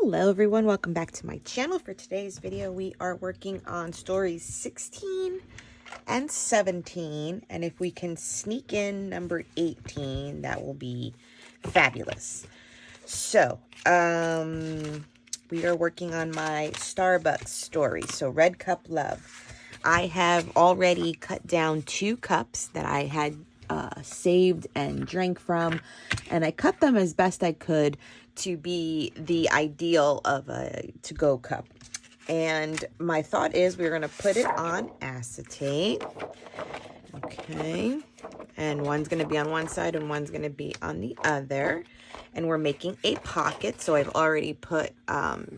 Hello everyone, welcome back to my channel. For today's video we are working on stories 16 and 17, and if we can sneak in number 18 that will be fabulous. So we are working on my Starbucks story, so Red Cup Love. I have already cut down 2 cups that I had saved and drank from, and I cut them as best I could to be the ideal of a to-go cup. And my thought is we're going to put it on acetate. Okay, and one's going to be on one side and one's going to be on the other, and we're making a pocket. So I've already put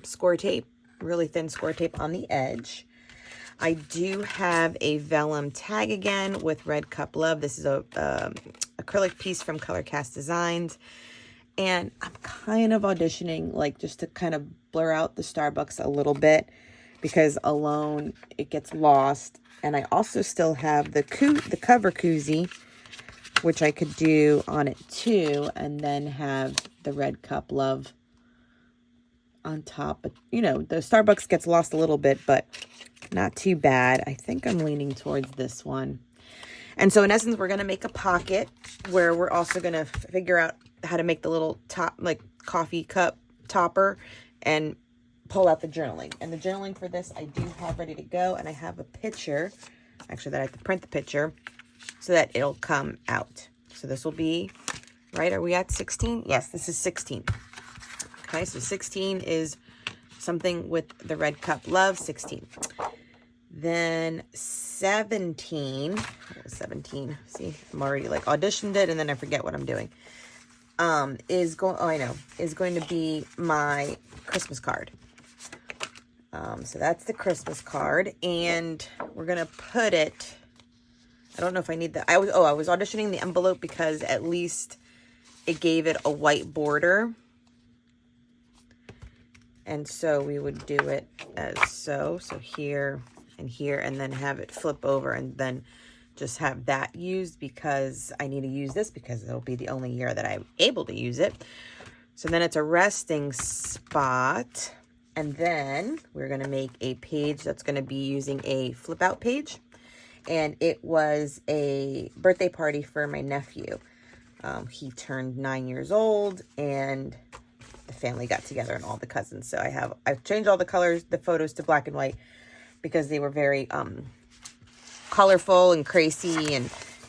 score tape, really thin score tape, on the edge. I do have a vellum tag again with Red Cup Love. This is a acrylic piece from Color Cast Designs. And I'm kind of auditioning, like, just to kind of blur out the Starbucks a little bit, because alone it gets lost. And I also still have the cover koozie, which I could do on it too, and then have the Red Cup Love on top. But you know, the Starbucks gets lost a little bit, but not too bad. I think I'm leaning towards this one. And so in essence, we're going to make a pocket where we're also going to figure out how to make the little top, like, coffee cup topper, and pull out the journaling. And the journaling for this I do have ready to go, and I have a picture, actually, that I have to print the picture so that it'll come out. So this will be, right, are we at 16? Yes, this is 16. Okay, so 16 is something with the Red Cup Love, 16. Then 17, what was 17? See, I'm already like auditioned it and then I forget what I'm doing. Is going to be my Christmas card. So that's the Christmas card, and we're gonna put it, I don't know if I need the, I was auditioning the envelope because at least it gave it a white border. And so we would do it as so here and here, and then have it flip over, and then just have that used because I need to use this because it'll be the only year that I'm able to use it. So then it's a resting spot, and then we're going to make a page that's going to be using a flip out page. And it was a birthday party for my nephew. He turned 9 years old, and the family got together and all the cousins. So I've changed all the colors, the photos, to black and white because they were very colorful and crazy.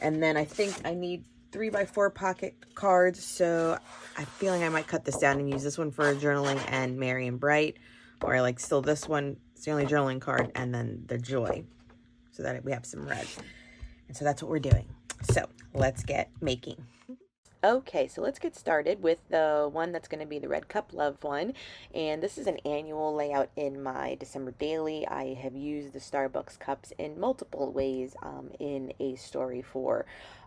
And then I think I need 3x4 pocket cards. So I'm feeling I might cut this down and use this one for journaling and Merry and Bright, or like still this one, it's the only journaling card, and then the Joy, so that we have some red. And so that's what we're doing. So let's get making. Okay, so let's get started with the one that's going to be the Red Cup Love one. And this is an annual layout in my December daily. I have used the Starbucks cups in multiple ways in a story for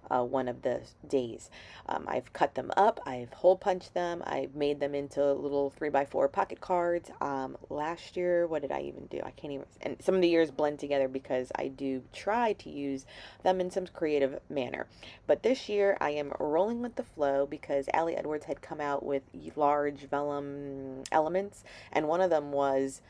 one of the days. I've cut them up, I've hole punched them, I've made them into little 3x4 pocket cards. Last year, what did I even do? I can't even, and some of the years blend together because I do try to use them in some creative manner. But this year I am rolling with the flow because Ali Edwards had come out with large vellum elements, and one of them was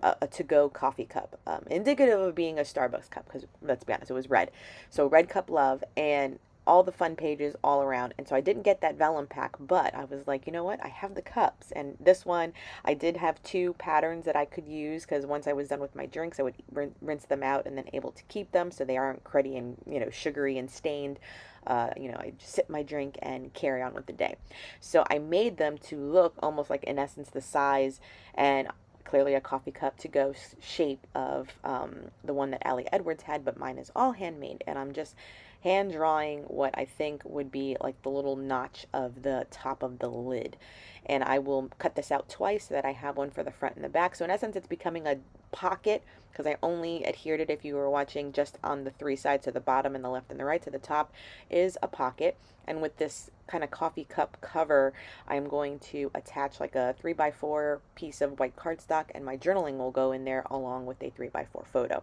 a to-go coffee cup, indicative of being a Starbucks cup, because let's be honest, it was red. So Red Cup Love, and all the fun pages all around. And so I didn't get that vellum pack, but I was like, you know what, I have the cups. And this one, I did have 2 patterns that I could use, because once I was done with my drinks, I would rinse them out and then able to keep them so they aren't cruddy and, you know, sugary and stained. I just sip my drink and carry on with the day. So I made them to look almost like, in essence, the size and clearly a coffee cup to go shape of the one that Ali Edwards had, but mine is all handmade, and I'm just hand drawing what I think would be like the little notch of the top of the lid. And I will cut this out twice so that I have one for the front and the back. So in essence, it's becoming a pocket because I only adhered it, if you were watching, just on the 3 sides, so the bottom and the left and the right. So the top is a pocket. And with this kind of coffee cup cover, I'm going to attach like a 3x4 piece of white cardstock, and my journaling will go in there along with a 3x4 photo.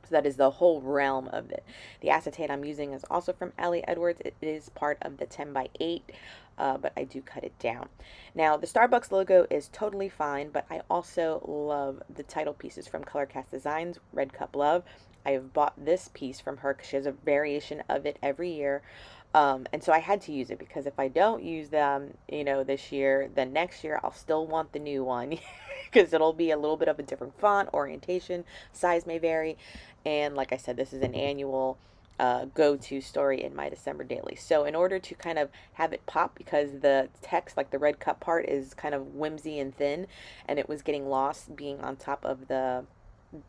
So that is the whole realm of it. The acetate I'm using is also from Ellie Edwards. It is part of the 10 by 8, but I do cut it down. Now, the Starbucks logo is totally fine, but I also love the title pieces from Colorcast Designs, Red Cup Love. I have bought this piece from her because she has a variation of it every year. And so I had to use it because if I don't use them, this year, then next year I'll still want the new one because it'll be a little bit of a different font, orientation, size may vary. And like I said, this is an annual go-to story in my December daily. So in order to kind of have it pop, because the text, like the red cup part, is kind of whimsy and thin, and it was getting lost being on top of the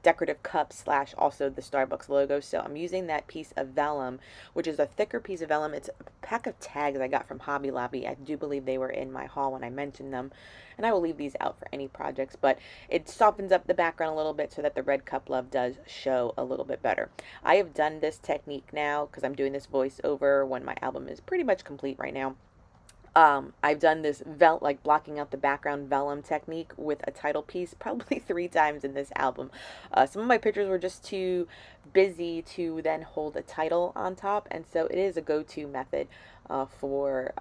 decorative cup slash also the Starbucks logo. So I'm using that piece of vellum, which is a thicker piece of vellum. It's a pack of tags I got from Hobby Lobby. I do believe they were in my haul when I mentioned them, and I will leave these out for any projects, but it softens up the background a little bit so that the red cup love does show a little bit better. I have done this technique now because I'm doing this voiceover when my album is pretty much complete right now. I've done this like blocking out the background vellum technique with a title piece probably 3 times in this album. Some of my pictures were just too busy to then hold a title on top, and so it is a go-to method for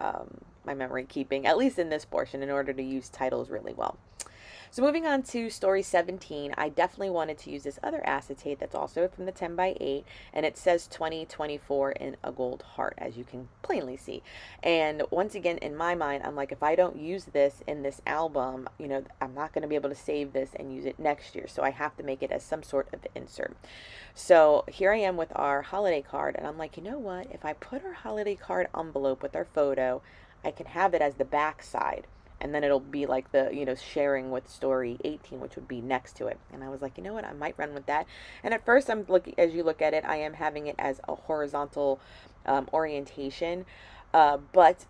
my memory keeping, at least in this portion, in order to use titles really well. So moving on to story 17, I definitely wanted to use this other acetate that's also from the 10 by 8, and it says 2024 in a gold heart, as you can plainly see. And once again, in my mind, I'm like, if I don't use this in this album, I'm not going to be able to save this and use it next year. So I have to make it as some sort of insert. So here I am with our holiday card, and I'm like, you know what? If I put our holiday card envelope with our photo, I can have it as the back side. And then it'll be like the, sharing with story 18, which would be next to it. And I was like, you know what, I might run with that. And at first, as you look at it, I am having it as a horizontal orientation. But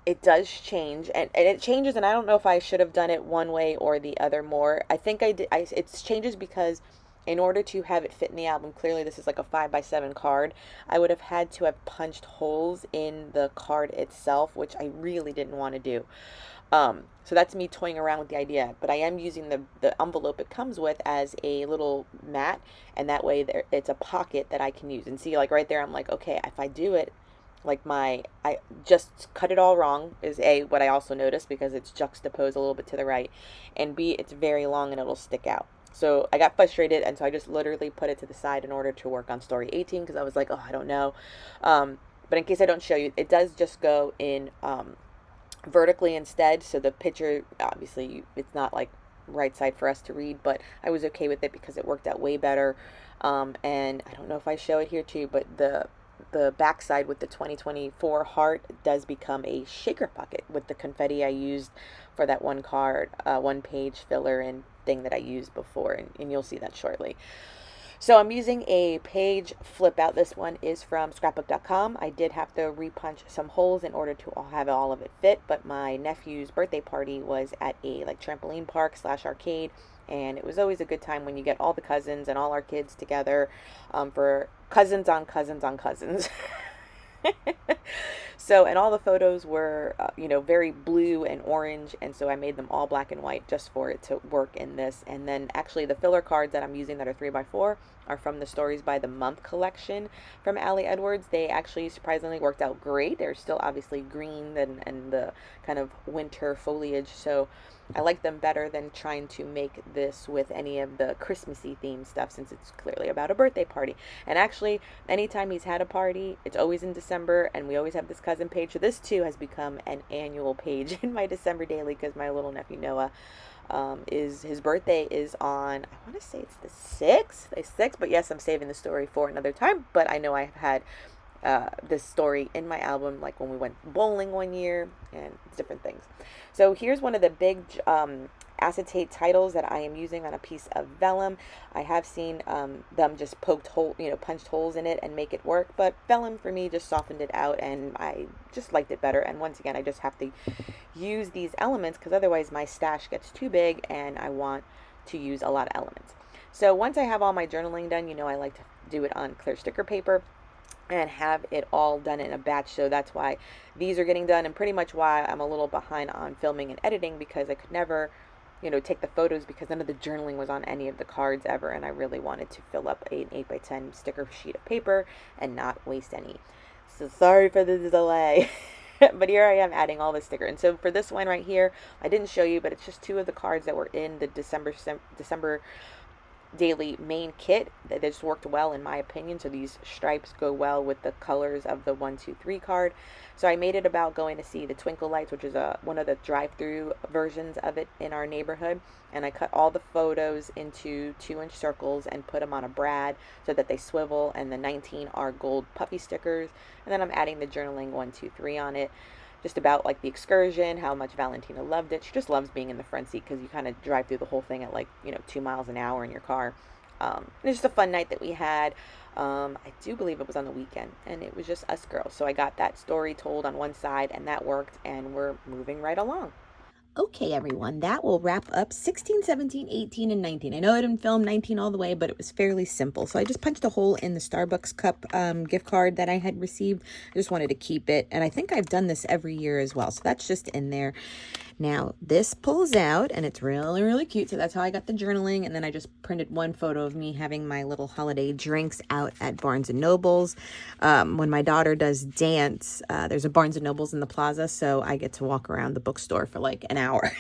it does change, and it changes, and I don't know if I should have done it one way or the other more. I think I did. It changes because in order to have it fit in the album, clearly this is like a 5 by 7 card, I would have had to have punched holes in the card itself, which I really didn't want to do. So that's me toying around with the idea, but I am using the envelope it comes with as a little mat, and that way it's a pocket that I can use. And see, like right there, I'm like, okay, if I do it, like I just cut it all wrong is what I also noticed, because it's juxtaposed a little bit to the right, and B, it's very long and it'll stick out. So I got frustrated, and so I just literally put it to the side in order to work on story 18, because I was like, oh, I don't know. But in case I don't show you, it does just go in vertically instead, so the picture, obviously it's not like right side for us to read, but I was okay with it because it worked out way better. And I don't know if I show it here too, but the back side with the 2024 heart does become a shaker pocket with the confetti I used for that one card, one page filler and thing that I used before, and you'll see that shortly. So I'm using a page flip out. This one is from scrapbook.com. I did have to repunch some holes in order to have all of it fit, but my nephew's birthday party was at a trampoline park / arcade, and it was always a good time when you get all the cousins and all our kids together for cousins on cousins on cousins. So, and all the photos were, very blue and orange, and so I made them all black and white just for it to work in this. And then actually the filler cards that I'm using that are 3x4 are from the Stories by the Month collection from Ellie Edwards. They actually surprisingly worked out great. They're still obviously green and the kind of winter foliage, so I like them better than trying to make this with any of the Christmassy themed stuff, since it's clearly about a birthday party. And actually, anytime he's had a party, it's always in December, and we always have this cousin page. So this too has become an annual page in my December daily, because my little nephew Noah, his birthday is on, I want to say it's the 6th, but yes, I'm saving the story for another time. But I know I've had this story in my album, like when we went bowling one year and different things. So here's one of the big acetate titles that I am using on a piece of vellum. I have seen them just punched holes in it and make it work, but vellum for me just softened it out, and I just liked it better. And once again, I just have to use these elements because otherwise my stash gets too big and I want to use a lot of elements. So once I have all my journaling done, I like to do it on clear sticker paper and have it all done in a batch. So that's why these are getting done, and pretty much why I'm a little behind on filming and editing, because I could never, you know, take the photos because none of the journaling was on any of the cards ever, and I really wanted to fill up an 8x10 sticker sheet of paper and not waste any. So sorry for the delay. But here I am adding all the sticker. And so for this one right here, I didn't show you, but it's just 2 of the cards that were in the December daily main kit. They just worked well in my opinion. So these stripes go well with the colors of the 1, 2, 3 card. So I made it about going to see the Twinkle Lights, which is one of the drive-through versions of it in our neighborhood. And I cut all the photos into 2-inch circles and put them on a brad so that they swivel, and the 19 are gold puffy stickers. And then I'm adding the journaling 1, 2, 3 on it. Just about like the excursion, how much Valentina loved it. She just loves being in the front seat because you kind of drive through the whole thing at like, 2 miles an hour in your car. It's just a fun night that we had. I do believe it was on the weekend, and it was just us girls. So I got that story told on one side, and that worked, and we're moving right along. Okay, everyone, that will wrap up 16, 17, 18, and 19. I know I didn't film 19 all the way, but it was fairly simple. So I just punched a hole in the Starbucks cup gift card that I had received. I just wanted to keep it, and I think I've done this every year as well. So that's just in there. Now, this pulls out, and it's really, really cute. So that's how I got the journaling. And then I just printed one photo of me having my little holiday drinks out at Barnes & Noble's. When my daughter does dance, there's a Barnes & Noble's in the plaza, so I get to walk around the bookstore for like an hour.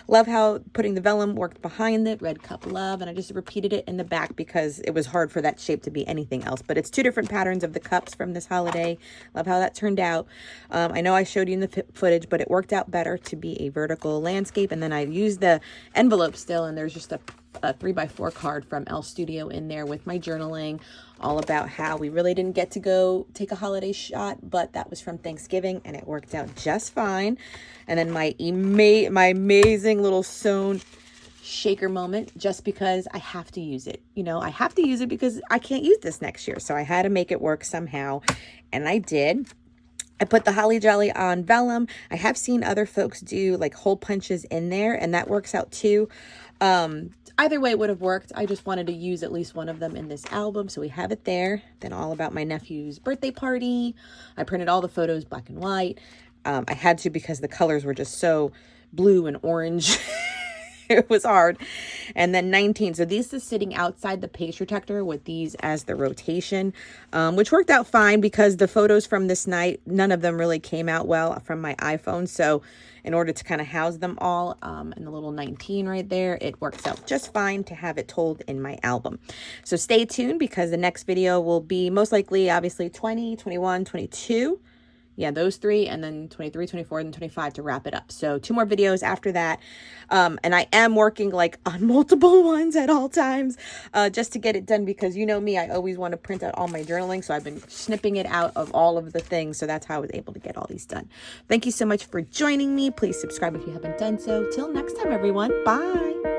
Love how putting the vellum worked behind it, red cup love, and I just repeated it in the back because it was hard for that shape to be anything else. But it's 2 different patterns of the cups from this holiday. Love how that turned out. I know I showed you in the footage, but it worked out better to be a vertical landscape. And then I used the envelope still, and there's just a 3x4 card from Elle Studio in there with my journaling, all about how we really didn't get to go take a holiday shot, but that was from Thanksgiving, and it worked out just fine. And then my amazing little sewn shaker moment, just because I have to use it. I have to use it because I can't use this next year. So I had to make it work somehow, and I did. I put the Holly Jolly on vellum. I have seen other folks do like hole punches in there, and that works out too. Either way it would have worked. I just wanted to use at least one of them in this album, so we have it there. Then all about my nephew's birthday party. I printed all the photos black and white. I had to because the colors were just so blue and orange. It was hard. And then 19. So this is sitting outside the page protector with these as the rotation, which worked out fine because the photos from this night, none of them really came out well from my iPhone. So in order to kind of house them all in the little 19 right there, it works out just fine to have it told in my album. So stay tuned because the next video will be most likely, obviously, 20, 21, 22. Yeah, those 3, and then 23, 24, and 25 to wrap it up. So 2 more videos after that. And I am working like on multiple ones at all times just to get it done because you know me, I always want to print out all my journaling. So I've been snipping it out of all of the things. So that's how I was able to get all these done. Thank you so much for joining me. Please subscribe if you haven't done so. Till next time, everyone. Bye.